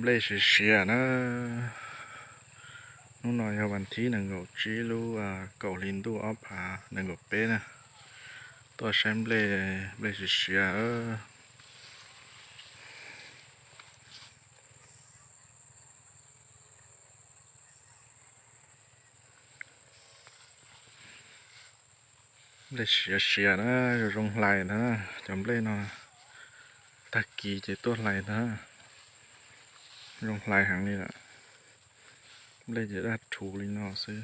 lê xì xì nó nói vàoวันที่หนึ่งจีรู้เกาหลีดูออฟหาหนึ่งเป๊ะนะตัวแชมป์เล่เสียเล่เสียนะลงไหลนะจำเล่นนะตะกี้จะตัวไหลนะลงไหลหางนี่แหละเล่จะได้ถูกลินอซื้อ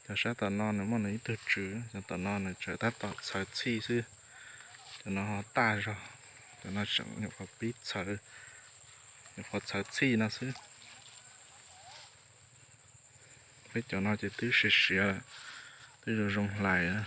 จะใช้ตอนนอนเนี่ยมันนี่ตัวจืดจะตอนนอนเนี่ยจะถ้าตอนใส่ชี้ซื้อจะนอนตาจ้ะจะนอนจังเนี่ยพอปิดใส่เนี่ยพอใส่ชี้นะซื้อไปจนนอนจะตื้อเสียตื้อลงไหลนะ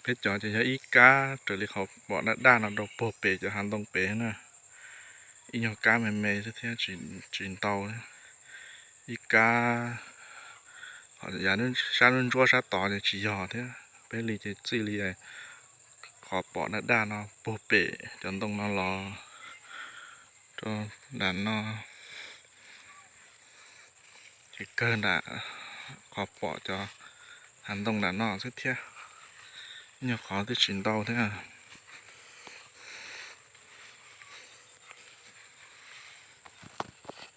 เพชรจอจะใช้อีกาเจอเลยเขาบอกนัดด้านเราดอกโปเปจะหันตรงเปนะอีหยอกกาแม่แม่เท่จีนเตาอีกาhọ giờ nó sao nó chua sao tỏ thì chỉ họ thế bé lì thì chỉ lì này họ bỏ nó đa nó bổ bể cho tông nó lò cho đàn nó chỉ cơn đã họ bỏ cho hành tông đàn nó rất thiết nhưng khó thì chỉnh tàu thế à